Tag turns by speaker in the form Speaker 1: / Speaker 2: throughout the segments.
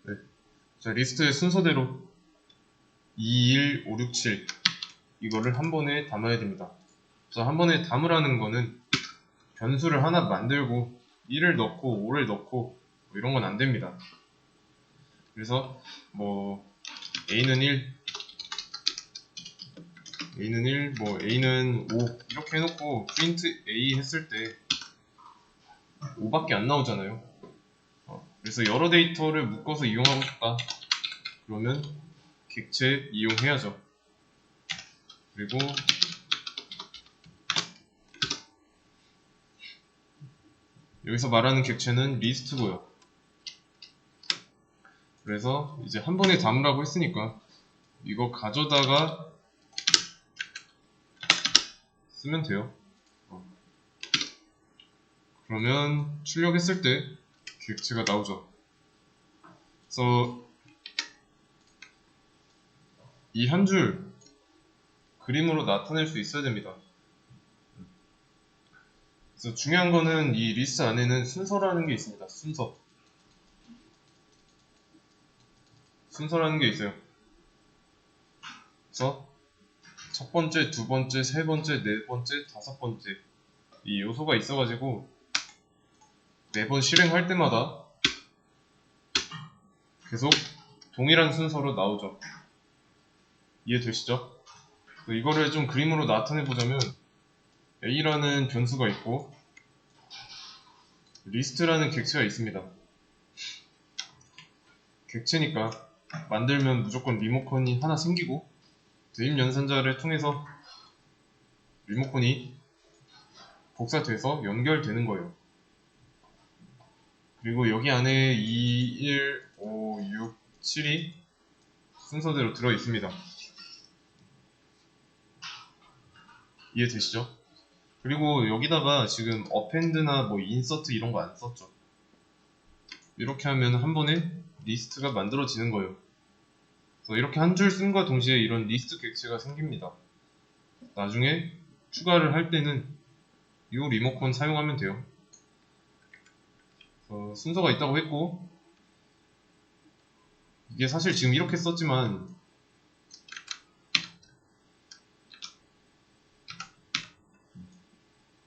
Speaker 1: 네. 자, 리스트의 순서대로 2, 1, 5, 6, 7 이거를 한 번에 담아야 됩니다. 그래서 한 번에 담으라는 거는 변수를 하나 만들고 1을 넣고 5를 넣고 뭐 이런 건 안 됩니다. 그래서 뭐 A는 1, A는 1, 뭐 A는 5 이렇게 해놓고 프린트 A 했을 때 5밖에 안 나오잖아요. 그래서 여러 데이터를 묶어서 이용하고 싶다. 그러면 객체 이용해야죠. 그리고 여기서 말하는 객체는 리스트고요. 그래서 이제 한 번에 담으라고 했으니까 이거 가져다가 쓰면 돼요. 그러면 출력했을 때 객체가 나오죠. 그래서 이 한 줄 그림으로 나타낼 수 있어야 됩니다. 그래서 중요한 거는 이 리스트 안에는 순서라는 게 있습니다. 순서라는 게 있어요. 그래서 첫 번째, 두 번째, 세 번째, 네 번째, 다섯 번째 이 요소가 있어가지고 매번 실행할 때마다 계속 동일한 순서로 나오죠. 이해되시죠? 이거를 좀 그림으로 나타내 보자면 A라는 변수가 있고 리스트라는 객체가 있습니다. 객체니까 만들면 무조건 리모컨이 하나 생기고 대입 연산자를 통해서 리모컨이 복사돼서 연결되는 거예요. 그리고 여기 안에 2, 1, 5, 6, 7이 순서대로 들어 있습니다. 이해되시죠? 그리고 여기다가 지금 어펜드나 뭐 인서트 이런 거 안 썼죠. 이렇게 하면 한 번에 리스트가 만들어지는 거예요. 그래서 이렇게 한 줄 쓴과 동시에 이런 리스트 객체가 생깁니다. 나중에 추가를 할 때는 이 리모컨 사용하면 돼요. 순서가 있다고 했고 이게 사실 지금 이렇게 썼지만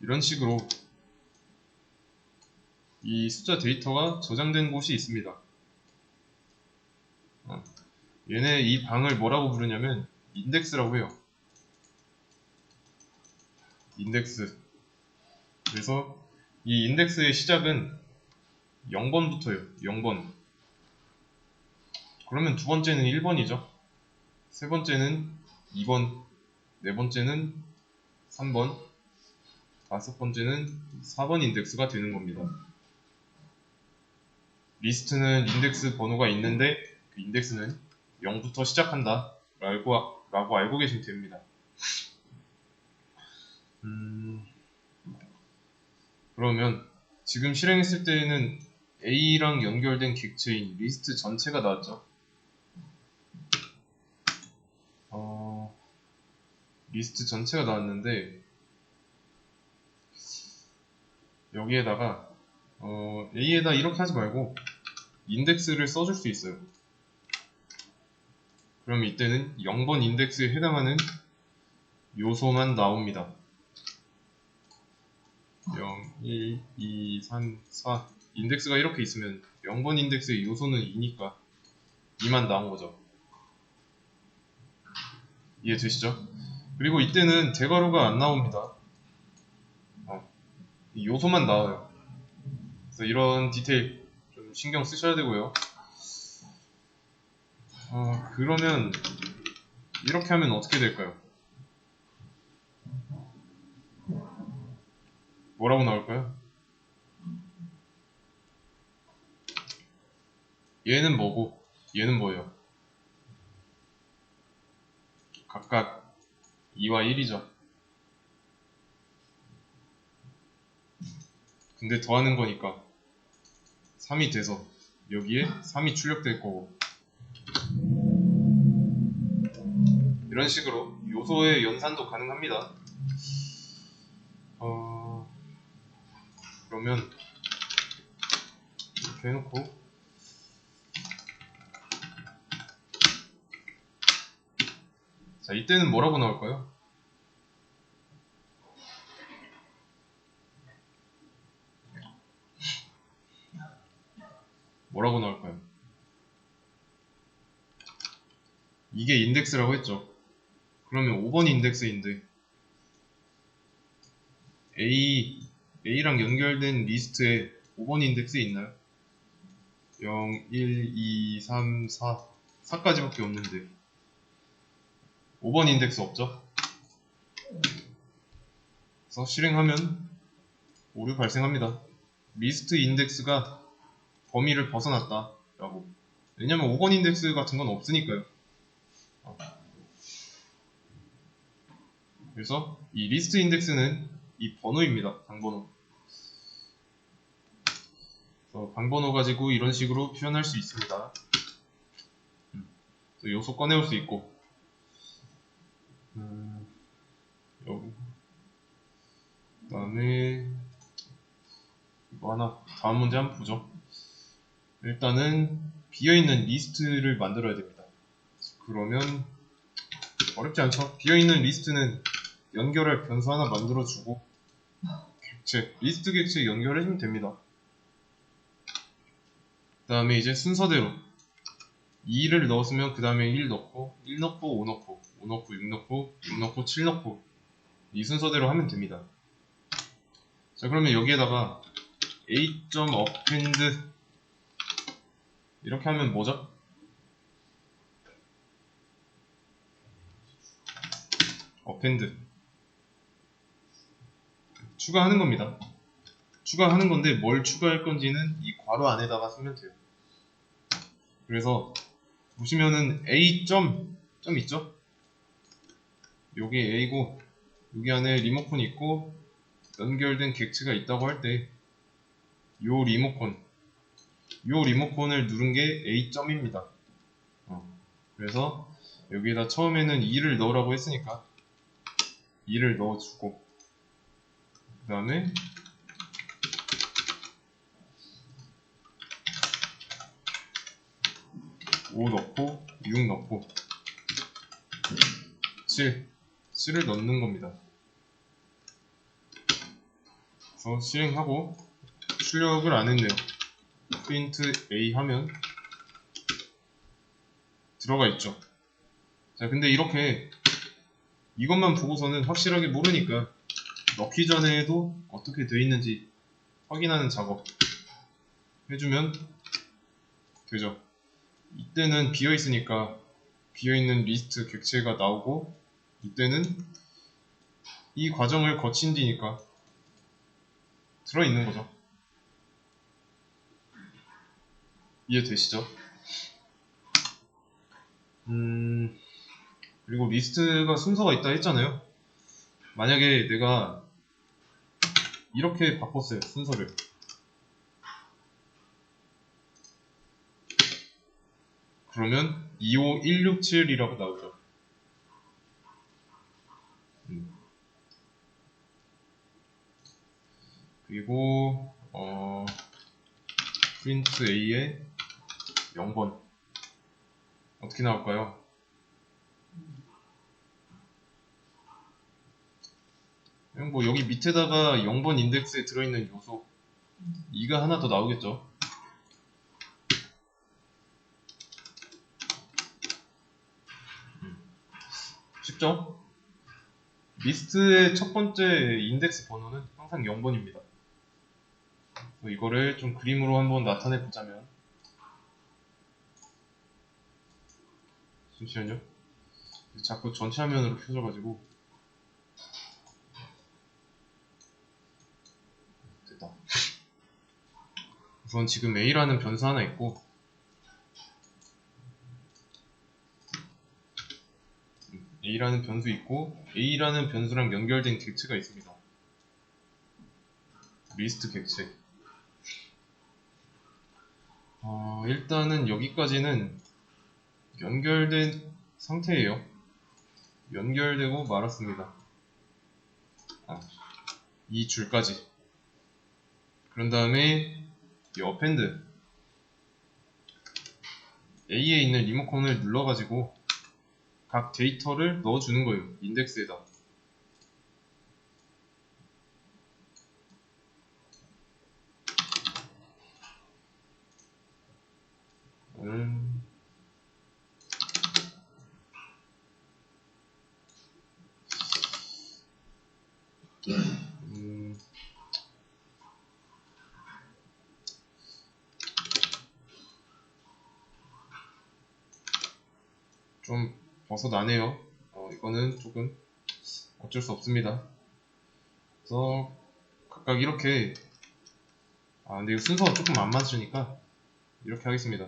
Speaker 1: 이런 식으로 이 숫자 데이터가 저장된 곳이 있습니다. 얘네 이 방을 뭐라고 부르냐면 인덱스라고 해요. 인덱스. 그래서 이 인덱스의 시작은 0번부터예요. 0번. 그러면 두 번째는 1번이죠. 세 번째는 2번. 네 번째는 3번. 다섯 번째는 4번 인덱스가 되는 겁니다. 리스트는 인덱스 번호가 있는데 그 인덱스는 0부터 시작한다 라고 알고 계시면 됩니다. 그러면 지금 실행했을 때에는 A랑 연결된 객체인 리스트 전체가 나왔죠. 리스트 전체가 나왔는데 여기에다가 A에다 이렇게 하지 말고 인덱스를 써줄 수 있어요. 그럼 이때는 0번 인덱스에 해당하는 요소만 나옵니다. 0, 1, 2, 3, 4 인덱스가 이렇게 있으면 0번 인덱스의 요소는 2니까 2만 나온 거죠. 이해되시죠? 그리고 이때는 대괄호가 안 나옵니다. 요소만 나와요. 그래서 이런 디테일 좀 신경 쓰셔야 되고요. 그러면 이렇게 하면 어떻게 될까요? 뭐라고 나올까요? 얘는 뭐고 얘는 뭐예요? 각각 2와 1이죠. 근데 더하는 거니까 3이 돼서 여기에 3이 출력될 거고 이런 식으로 요소의 연산도 가능합니다. 그러면 이렇게 해놓고 자, 이때는 뭐라고 나올까요? 뭐라고 나올까요? 이게 인덱스라고 했죠. 그러면 5번 인덱스인데 A랑 연결된 리스트에 5번 인덱스 있나요? 0, 1, 2, 3, 4 4까지밖에 없는데 5번 인덱스 없죠? 그래서 실행하면 오류 발생합니다. 리스트 인덱스가 범위를 벗어났다 라고. 왜냐면 5번 인덱스 같은 건 없으니까요. 그래서 이 리스트 인덱스는 이 번호입니다. 방번호. 그래서 방번호 가지고 이런 식으로 표현할 수 있습니다. 요소 꺼내올 수 있고 여기 그 다음에 이거 하나 다음 문제 한번 보죠. 일단은 비어있는 리스트를 만들어야 됩니다. 그러면 어렵지 않죠? 비어있는 리스트는 연결할 변수 하나 만들어주고 객체, 리스트 객체에 연결해주면 됩니다. 그 다음에 이제 순서대로 2를 넣었으면 그 다음에 1 넣고 1 넣고 5 넣고 5 넣고 6 넣고 6 넣고 7 넣고 이 순서대로 하면 됩니다. 자, 그러면 여기에다가 a.append 이렇게 하면 뭐죠? append 추가하는 겁니다. 추가하는 건데 뭘 추가할 건지는 이 괄호 안에다가 쓰면 돼요. 그래서 보시면은 a.점 있죠? 여기 a고 여기 안에 리모컨이 있고 연결된 객체가 있다고 할 때 요 리모컨을 누른 게 a.입니다. 그래서 여기에다 처음에는 2를 넣으라고 했으니까 2를 넣어주고 그 다음에 5 넣고 6 넣고 7을 넣는 겁니다. 그래서 실행하고 출력을 안 했네요. print a 하면 들어가 있죠. 자, 근데 이렇게 이것만 보고서는 확실하게 모르니까 넣기 전에도 어떻게 되어 있는지 확인하는 작업 해주면 되죠. 이때는 비어있으니까 비어있는 리스트 객체가 나오고 이때는 이 과정을 거친 뒤니까 들어있는 거죠. 이해되시죠? 그리고 리스트가 순서가 있다 했잖아요. 만약에 내가 이렇게 바꿨어요. 순서를. 그러면 25167이라고 나오죠. 그리고 print a에 0번 어떻게 나올까요? 그냥 뭐 여기 밑에다가 0번 인덱스에 들어있는 요소 2가 하나 더 나오겠죠. 쉽죠? 리스트의 첫 번째 인덱스 번호는 항상 0번입니다. 이거를 좀 그림으로 한번 나타내 보자면 잠시만요. 자꾸 전체 화면으로 켜져가지고 됐다. 우선 지금 A라는 변수 하나 있고 A라는 변수 있고 A라는 변수랑 연결된 객체가 있습니다. 리스트 객체. 일단은 여기까지는 연결된 상태예요. 연결되고 말았습니다. 이 줄까지. 그런 다음에 이 append A에 있는 리모컨을 눌러가지고 각 데이터를 넣어주는 거예요. 인덱스에다. 좀 벗어나네요. 이거는 조금 어쩔 수 없습니다. 그래서 각각 이렇게 근데 이거 순서가 조금 안 맞으니까 이렇게 하겠습니다.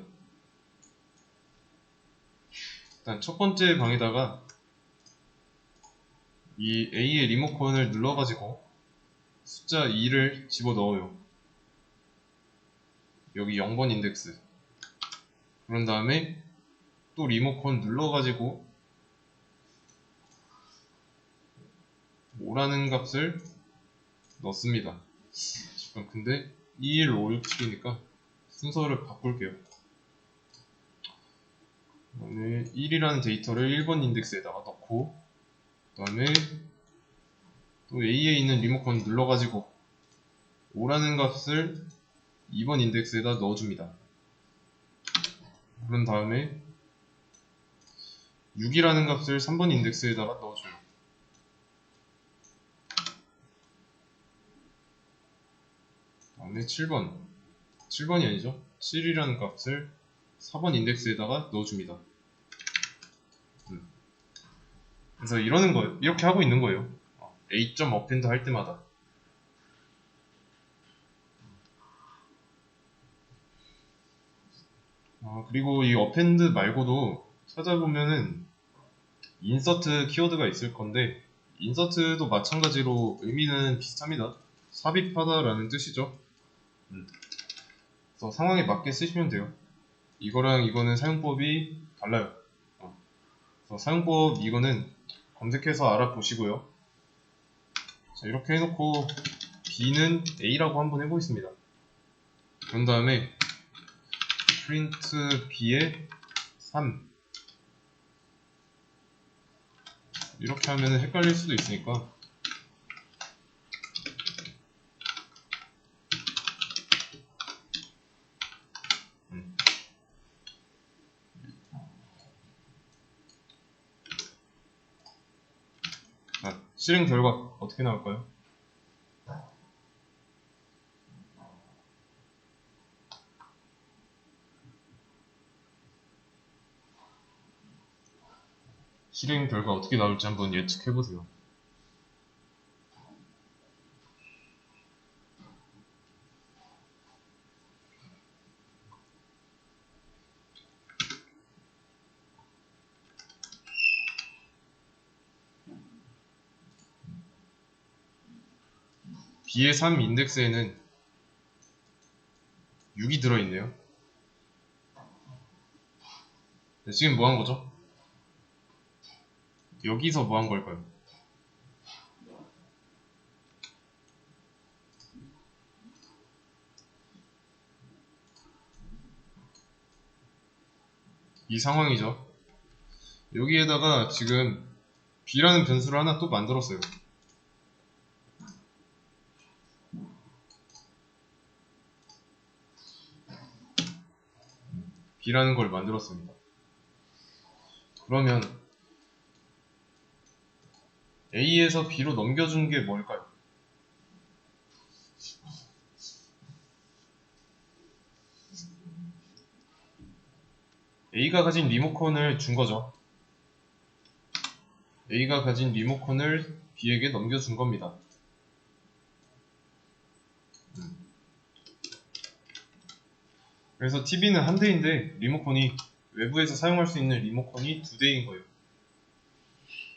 Speaker 1: 일단 첫 번째 방에다가 이 A의 리모컨을 눌러가지고 숫자 2를 집어넣어요. 여기 0번 인덱스. 그런 다음에 또 리모컨 눌러가지고 5라는 값을 넣습니다. 잠깐 근데 2, 1, 5, 6, 7이니까 순서를 바꿀게요. 그 다음에 1이라는 데이터를 1번 인덱스에다가 넣고 그 다음에 또 A에 있는 리모컨 눌러가지고 5라는 값을 2번 인덱스에다 넣어줍니다. 그런 다음에 6이라는 값을 3번 인덱스에다가 넣어줘요. 그 다음에 7번이 아니죠. 7이라는 값을 4번 인덱스에다가 넣어줍니다. 그래서 이러는 거예요. 이렇게 하고 있는 거예요. A.append 할 때마다. 그리고 이 append 말고도 찾아보면은 insert 키워드가 있을 건데 insert도 마찬가지로 의미는 비슷합니다. 삽입하다 라는 뜻이죠. 그래서 상황에 맞게 쓰시면 돼요. 이거랑 이거는 사용법이 달라요. 그래서 사용법 이거는 검색해서 알아보시고요. 자, 이렇게 해놓고 B는 A라고 한번 해보겠습니다. 그런 다음에 print B에 3 이렇게 하면 헷갈릴 수도 있으니까 실행 결과 어떻게 나올까요? 실행 결과 어떻게 나올지 한번 예측해보세요. B의 3 인덱스에는 6이 들어있네요. 지금 뭐 한 거죠? 여기서 뭐 한 걸까요? 이 상황이죠. 여기에다가 지금 B라는 변수를 하나 또 만들었어요. B라는 걸 만들었습니다. 그러면 A에서 B로 넘겨준 게 뭘까요? A가 가진 리모컨을 준 거죠. A가 가진 리모컨을 B에게 넘겨준 겁니다. 그래서 TV는 한 대인데 리모컨이 외부에서 사용할 수 있는 리모컨이 두 대인 거예요.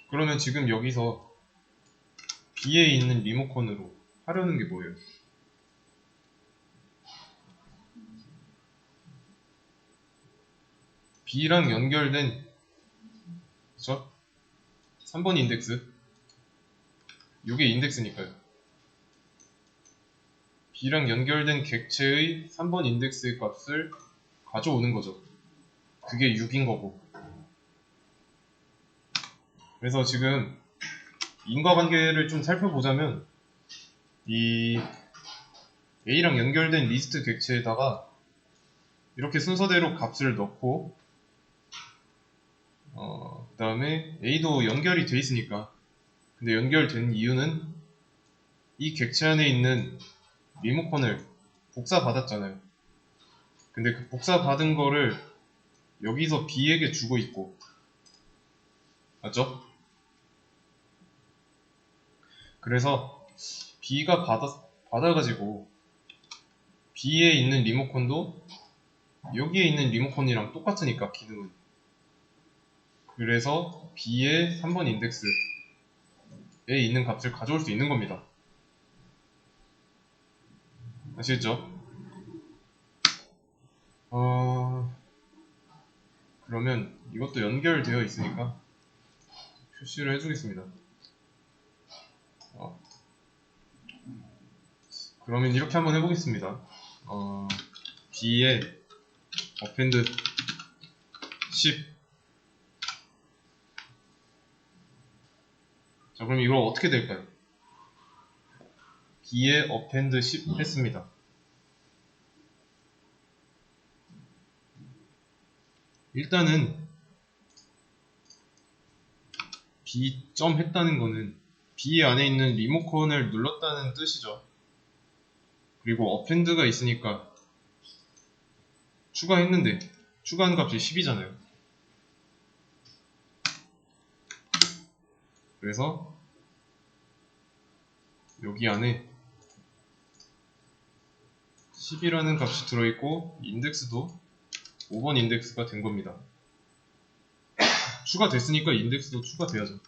Speaker 1: 그러면 지금 여기서 B에 있는 리모컨으로 하려는 게 뭐예요? B랑 연결된 그쵸? 3번 인덱스 이게 인덱스니까요. B랑 연결된 객체의 3번 인덱스의 값을 가져오는 거죠. 그게 6인 거고 그래서 지금 인과관계를 좀 살펴보자면 이 A랑 연결된 리스트 객체에다가 이렇게 순서대로 값을 넣고 그 다음에 A도 연결이 돼 있으니까, 근데 연결된 이유는 이 객체 안에 있는 리모컨을 복사 받았잖아요. 근데 그 복사 받은 거를 여기서 B에게 주고 있고, 맞죠? 그래서 B가 받아가지고 B에 있는 리모컨도 여기에 있는 리모컨이랑 똑같으니까 기능은, 그래서 B의 3번 인덱스에 있는 값을 가져올 수 있는 겁니다. 아시겠죠? 그러면 이것도 연결되어 있으니까 표시를 해주겠습니다. 그러면 이렇게 한번 해보겠습니다. B에 append 10. 자, 그럼 이걸 어떻게 될까요? B에 append 10 했습니다. 일단은 B 점 했다는 거는 B 안에 있는 리모컨을 눌렀다는 뜻이죠. 그리고 append가 있으니까 추가했는데 추가한 값이 10이잖아요. 그래서 여기 안에 10이라는 값이 들어있고 인덱스도 5번 인덱스가 된 겁니다. 추가됐으니까 인덱스도 추가돼야죠.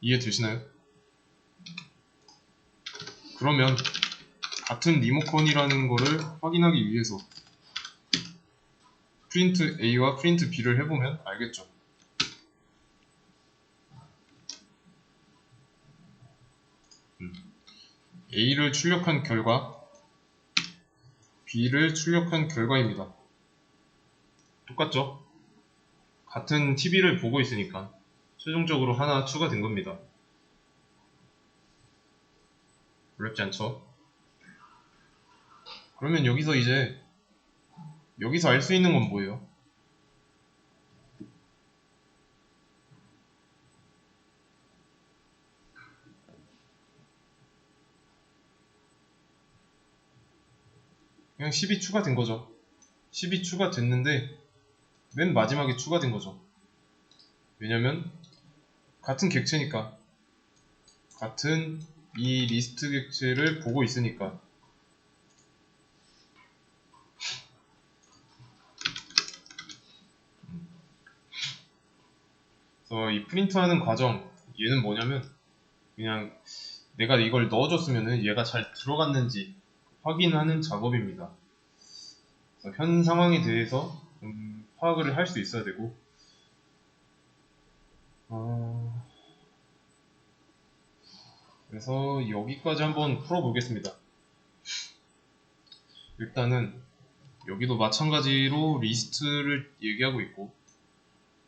Speaker 1: 이해되시나요? 그러면 같은 리모컨이라는 거를 확인하기 위해서 프린트 A와 프린트 B를 해보면 알겠죠. A를 출력한 결과, B를 출력한 결과입니다. 똑같죠? 같은 TV를 보고 있으니까 최종적으로 하나 추가된 겁니다. 어렵지 않죠? 그러면 여기서 알 수 있는 건 뭐예요? 그냥 10이 추가된 거죠. 10이 추가됐는데 맨 마지막에 추가된 거죠. 왜냐면 같은 객체니까, 같은 이 리스트 객체를 보고 있으니까. 그래서 이 프린트하는 과정, 얘는 뭐냐면 그냥 내가 이걸 넣어줬으면 얘가 잘 들어갔는지 확인하는 작업입니다. 그래서 현 상황에 대해서 파악을 할 수 있어야 되고, 그래서 여기까지 한번 풀어보겠습니다. 일단은 여기도 마찬가지로 리스트를 얘기하고 있고,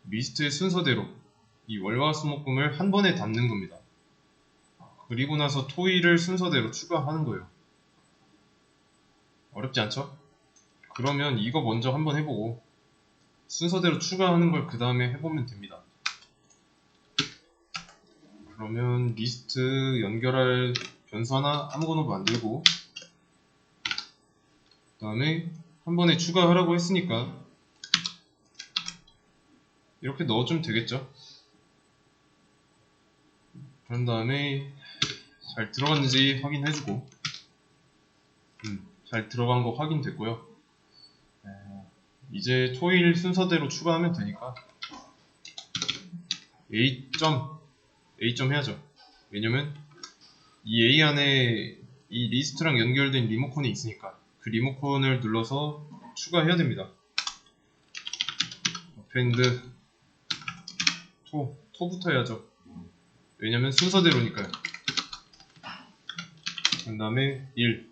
Speaker 1: 리스트의 순서대로 이 월화수목금을 한 번에 담는 겁니다. 그리고 나서 토일을 순서대로 추가하는 거예요. 어렵지 않죠? 그러면 이거 먼저 한번 해보고 순서대로 추가하는 걸 그 다음에 해보면 됩니다. 그러면 리스트 연결할 변수 하나 아무거나 만들고, 그 다음에 한 번에 추가하라고 했으니까 이렇게 넣어주면 되겠죠. 그런 다음에 잘 들어갔는지 확인해주고, 잘 들어간 거 확인됐고요. 이제 토일 순서대로 추가하면 되니까 A 점 해야죠. 왜냐면 이 A 안에 이 리스트랑 연결된 리모컨이 있으니까 그 리모컨을 눌러서 추가해야 됩니다. append 토부터 해야죠. 왜냐면 순서대로니까요. 그 다음에 1.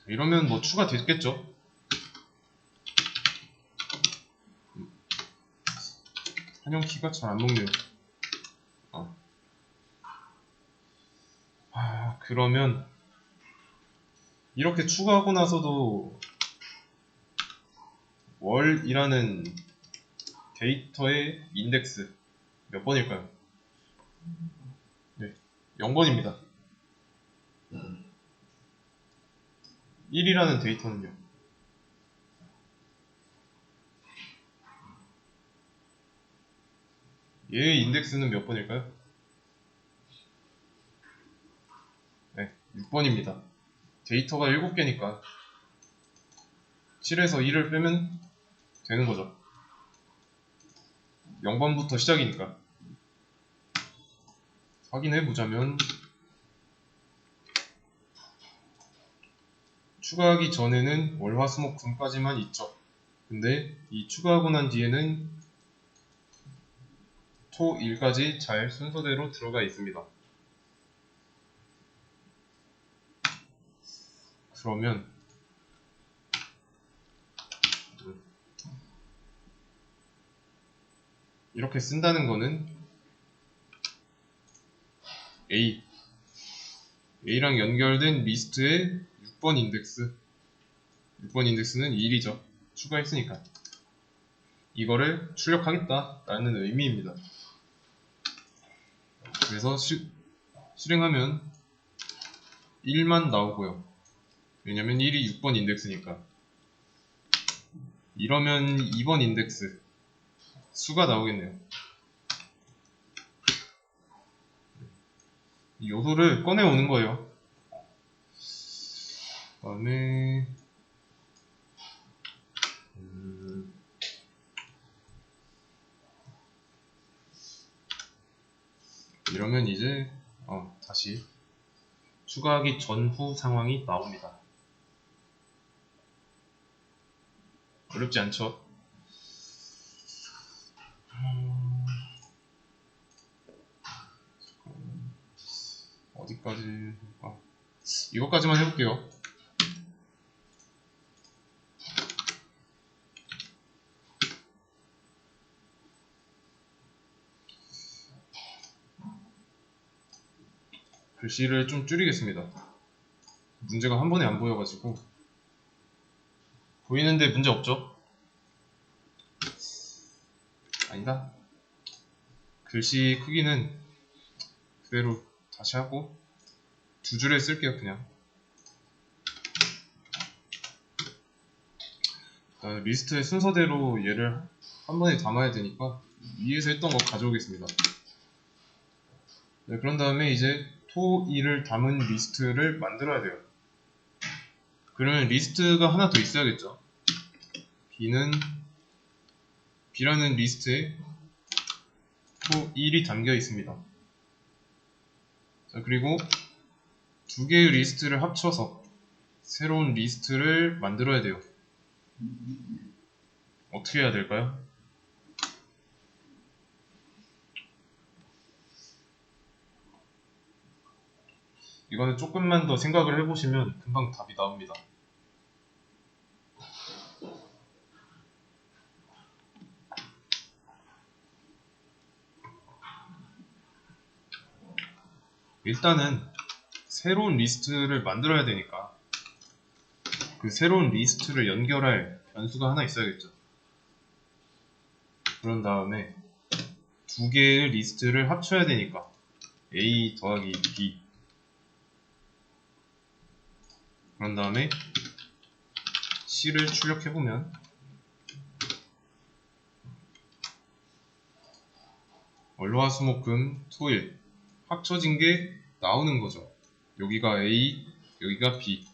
Speaker 1: 이러면 뭐 추가됐겠죠. 한영키가 잘 안 먹네요. 그러면 이렇게 추가하고 나서도 월이라는 데이터의 인덱스 몇 번일까요? 네, 0번입니다. 1이라는 데이터는요. 얘의 인덱스는 몇 번일까요? 네, 6번입니다. 데이터가 7개니까 7에서 1을 빼면 되는 거죠. 0번부터 시작이니까. 확인해 보자면 추가하기 전에는 월화수목금까지만 있죠. 근데 이 추가하고 난 뒤에는 토, 일까지 잘 순서대로 들어가 있습니다. 그러면 이렇게 쓴다는 거는 A랑 연결된 리스트의 6번 인덱스는 1이죠. 추가했으니까. 이거를 출력하겠다 라는 의미입니다. 그래서 실행하면 1만 나오고요. 왜냐면 1이 6번 인덱스니까. 이러면 2번 인덱스 수가 나오겠네요. 이 요소를 꺼내오는 거예요. 그 다음에 이러면 이제 다시 추가하기 전후 상황이 나옵니다. 어렵지 않죠? 어디까지 이것까지만 해볼게요. 글씨를 좀 줄이겠습니다. 문제가 한 번에 안 보여가지고. 보이는데 문제 없죠? 아니다. 글씨 크기는 그대로 다시 하고 두 줄에 쓸게요. 그냥 리스트의 순서대로 얘를 한 번에 담아야 되니까 위에서 했던 거 가져오겠습니다. 네, 그런 다음에 이제 토, 일을 담은 리스트를 만들어야 돼요. 그러면 리스트가 하나 더 있어야겠죠. B라는 리스트에 토, 일이 담겨 있습니다. 자, 그리고 두 개의 리스트를 합쳐서 새로운 리스트를 만들어야 돼요. 어떻게 해야 될까요? 이거는 조금만 더 생각을 해보시면 금방 답이 나옵니다. 일단은 새로운 리스트를 만들어야 되니까 그 새로운 리스트를 연결할 변수가 하나 있어야겠죠. 그런 다음에 두 개의 리스트를 합쳐야 되니까 A 더하기 B. 그런 다음에 C를 출력해보면 월화수목금 토일 합쳐진 게 나오는 거죠. 여기가 A, 여기가 B.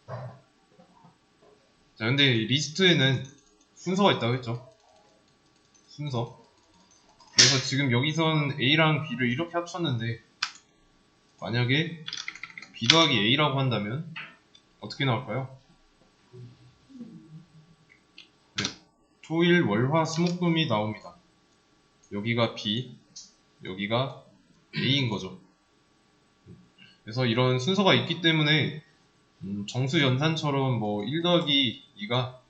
Speaker 1: 자, 근데 리스트에는 순서가 있다고 했죠. 순서. 그래서 지금 여기선 A랑 B를 이렇게 합쳤는데 만약에 B 더하기 A라고 한다면 어떻게 나올까요? 네, 토일 월화 수목금이 나옵니다. 여기가 B, 여기가 A인 거죠. 그래서 이런 순서가 있기 때문에 정수 연산처럼 뭐 1 더하기 2가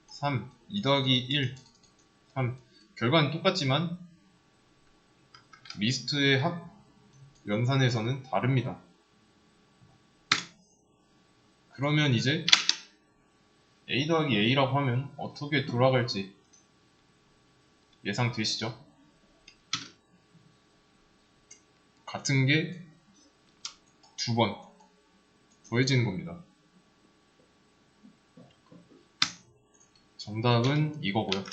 Speaker 1: 3, 2 더하기 1, 3 결과는 똑같지만 리스트의 연산에서는 다릅니다. 그러면 이제 A 더하기 A라고 하면 어떻게 돌아갈지 예상되시죠? 같은 게 두 번 더해지는 겁니다. 정답은 이거고요.